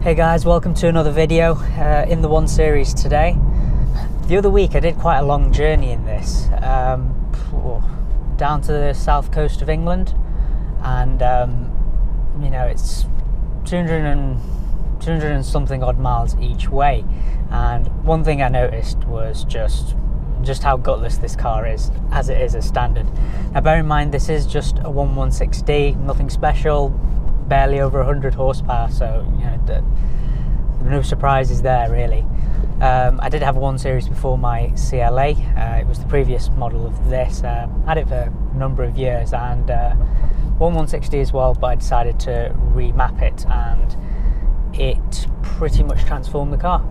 Hey guys, welcome to another video in the One series today. The other week I did quite a long journey in this, down to the south coast of England, and you know, it's 200 and something odd miles each way, and one thing I noticed was just how gutless this car is, as it is as standard. Now bear in mind, this is just a 116D, nothing special, barely over 100 horsepower, so you know, no surprises there really. I did have a 1 series before my CLA. It was the previous model of this. Had it for a number of years, and 160 as well, but I decided to remap it, and it pretty much transformed the car.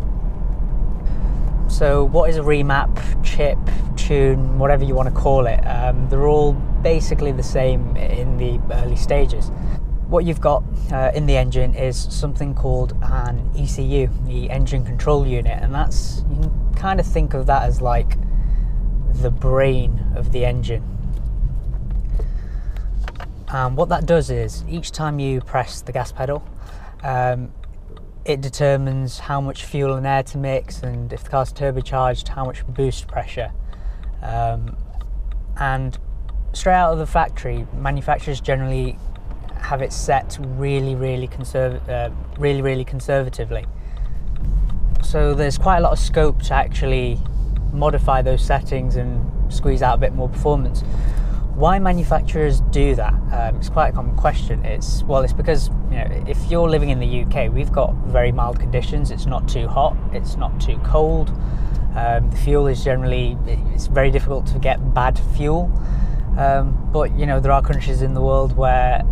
So what is a remap, chip, tune, whatever you want to call it? They're all basically the same in the early stages. What you've got in the engine is something called an ECU, the engine control unit, and that's, you can kind of think of that as like the brain of the engine. What that does is, each time you press the gas pedal, it determines how much fuel and air to mix, and if the car's turbocharged, how much boost pressure. And straight out of the factory, manufacturers generally have it set really conservatively. So there's quite a lot of scope to actually modify those settings and squeeze out a bit more performance. Why manufacturers do that? It's quite a common question. It's because, you know, if you're living in the UK, we've got very mild conditions. It's not too hot, it's not too cold. The fuel is generally, it's very difficult to get bad fuel. But you know, there are countries in the world where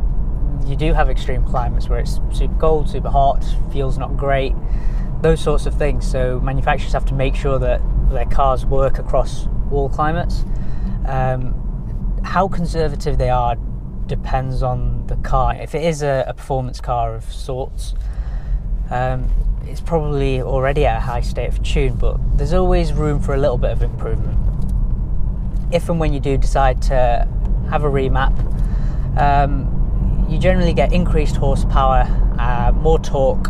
you do have extreme climates, where it's super cold, super hot, fuel's not great, those sorts of things. So manufacturers have to make sure that their cars work across all climates. How conservative they are depends on the car. If it is a performance car of sorts, it's probably already at a high state of tune, but there's always room for a little bit of improvement. If and when you do decide to have a remap, you generally get increased horsepower, more torque,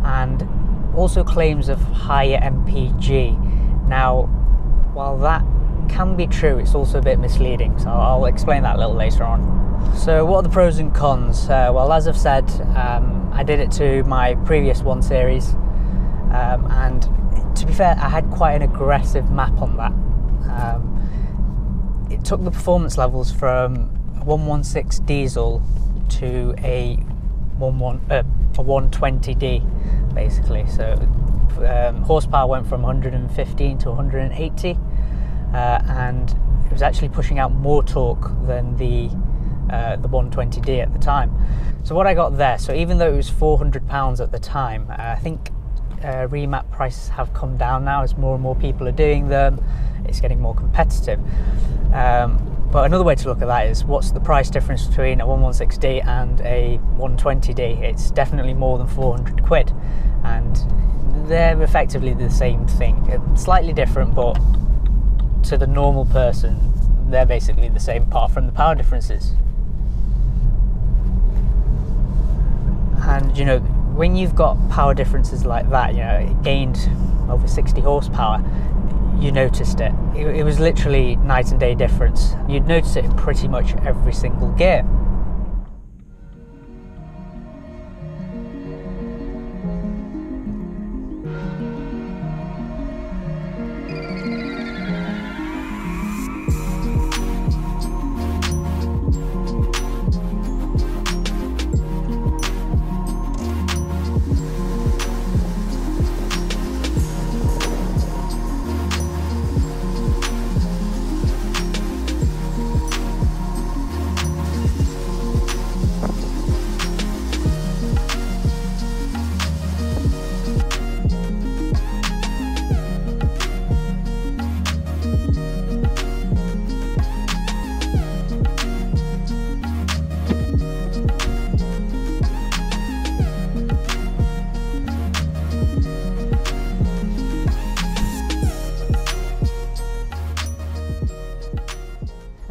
and also claims of higher MPG. Now, while that can be true, it's also a bit misleading, so I'll explain that a little later on. So what are the pros and cons? Well, as I've said, I did it to my previous 1 series, and to be fair, I had quite an aggressive map on that. It took the performance levels from a 116 diesel to a 120D basically. So horsepower went from 115 to 180, and it was actually pushing out more torque than the 120D at the time. So what I got there, so even though it was £400 at the time, I think remap prices have come down now as more and more people are doing them. It's getting more competitive. But another way to look at that is, what's the price difference between a 116D and a 120D? It's definitely more than 400 quid, and they're effectively the same thing. Slightly different, but to the normal person, they're basically the same apart from the power differences. And you know, when you've got power differences like that, you know, it gained over 60 horsepower, you noticed it. It was literally night and day difference. You'd notice it in pretty much every single gear.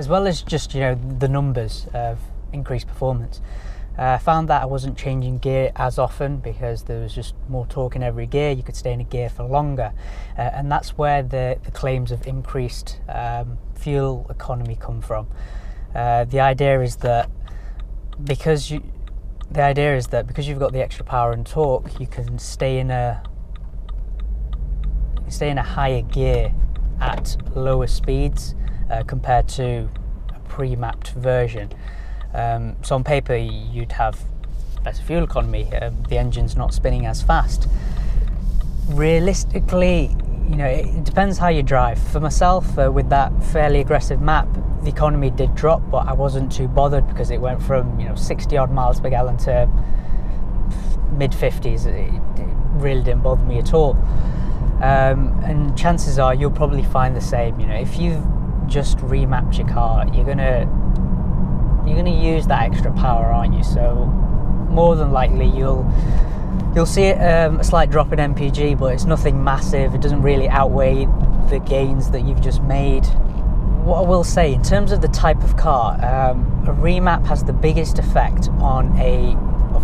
as well as just, you know, the numbers of increased performance. I found that I wasn't changing gear as often because there was just more torque in every gear. You could stay in a gear for longer, and that's where the claims of increased fuel economy come from. The idea is that because you've got the extra power and torque, you can stay in a higher gear at lower speeds compared to a pre-mapped version. So on paper you'd have better fuel economy, the engine's not spinning as fast. Realistically, you know, it depends how you drive. For myself, with that fairly aggressive map, the economy did drop, but I wasn't too bothered because it went from, you know, 60 odd miles per gallon to mid 50s. It really didn't bother me at all. And chances are you'll probably find the same. You know, if you've just remapped your car, you're gonna use that extra power, aren't you? So more than likely you'll see a slight drop in MPG, but it's nothing massive. It doesn't really outweigh the gains that you've just made. What I will say, in terms of the type of car, a remap has the biggest effect on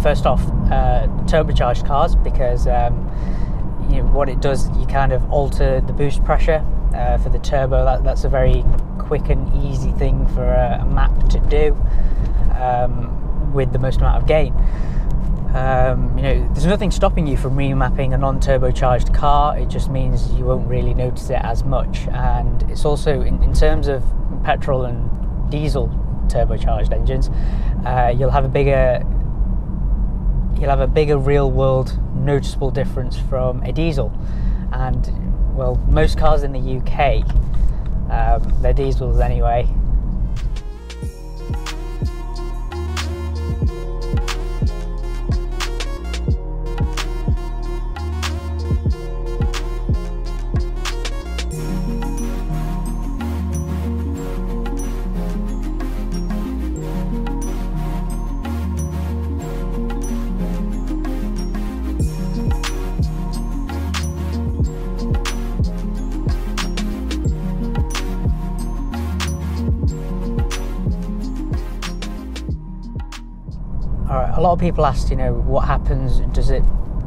first off, turbocharged cars, because you know, what it does, you kind of alter the boost pressure for the turbo. That's a very quick and easy thing for a map to do with the most amount of gain. You know, there's nothing stopping you from remapping a non-turbocharged car. It just means you won't really notice it as much. And it's also in terms of petrol and diesel turbocharged engines, you'll have a bigger real world noticeable difference from a diesel. And well, most cars in the UK, they're diesels anyway. A lot of people ask, you know, what happens, does it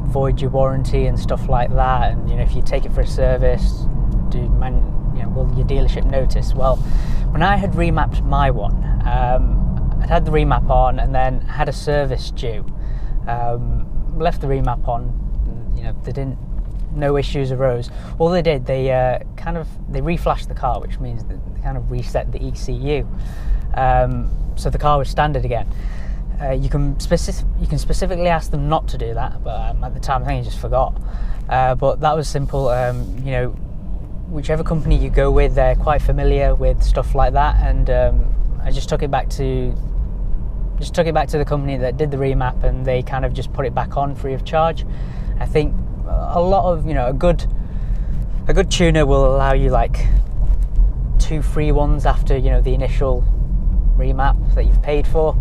void your warranty and stuff like that, and you know, if you take it for a service, will your dealership notice? Well, when I had remapped my one, I'd had the remap on and then had a service due. Left the remap on, and, you know, no issues arose. All they did, they reflashed the car, which means that they kind of reset the ECU, so the car was standard again. You can specifically ask them not to do that, but at the time I think I just forgot. But that was simple. You know, whichever company you go with, they're quite familiar with stuff like that, and I just took it back to the company that did the remap, and they kind of just put it back on free of charge. I think a lot of, you know, a good tuner will allow you like 2 free ones after, you know, the initial remap that you've paid for.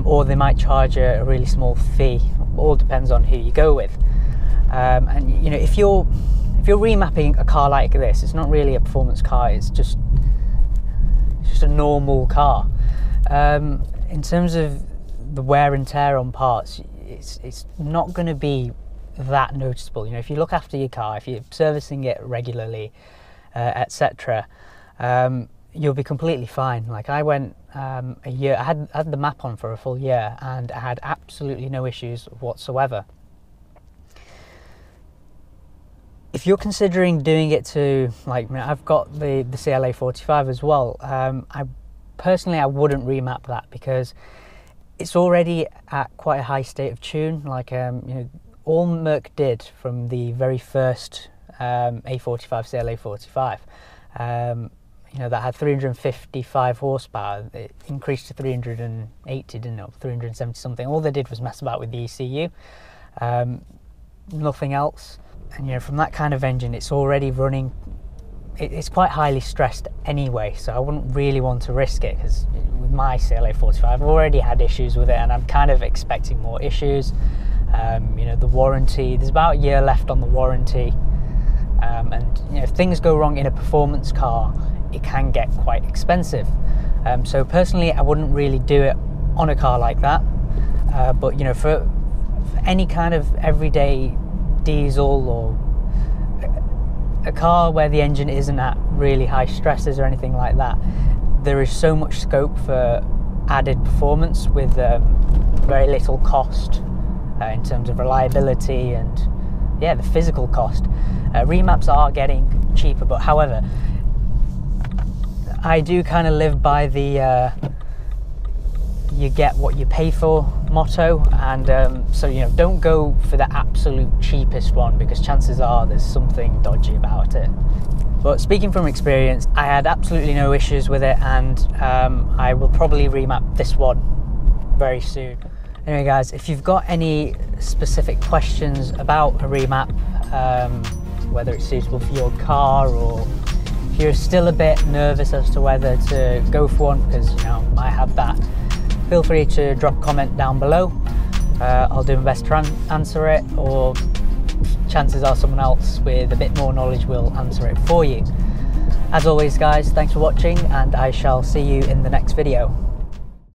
Or they might charge a really small fee. All depends on who you go with. And you know, if you're remapping a car like this, it's not really a performance car. It's just a normal car. In terms of the wear and tear on parts, it's not going to be that noticeable. You know, if you look after your car, if you're servicing it regularly, etc., you'll be completely fine. Like I went a year, I had the map on for a full year, and I had absolutely no issues whatsoever. If you're considering doing it to, like, you know, I've got the CLA 45 as well. I wouldn't remap that because it's already at quite a high state of tune. Like, you know, all Merc did from the very first A45 CLA 45. You know, that had 355 horsepower. It increased to 380, didn't it? 370 something. All they did was mess about with the ECU, nothing else. And you know, from that kind of engine, it's already running. It's quite highly stressed anyway, so I wouldn't really want to risk it, because with my CLA 45, I've already had issues with it, and I'm kind of expecting more issues. You know, the warranty. There's about a year left on the warranty, and you know, if things go wrong in a performance car, it can get quite expensive. So personally, I wouldn't really do it on a car like that. But you know, for any kind of everyday diesel or a car where the engine isn't at really high stresses or anything like that, there is so much scope for added performance with very little cost in terms of reliability and the physical cost. Remaps are getting cheaper, but however, I do kind of live by the you get what you pay for motto, and so you know, don't go for the absolute cheapest one, because chances are there's something dodgy about it. But speaking from experience, I had absolutely no issues with it, and I will probably remap this one very soon. Anyway guys, if you've got any specific questions about a remap, whether it's suitable for your car, or if you're still a bit nervous as to whether to go for one, because you know, I have that, feel free to drop a comment down below. I'll do my best to answer it, or chances are someone else with a bit more knowledge will answer it for you. As always guys, thanks for watching, and I shall see you in the next video.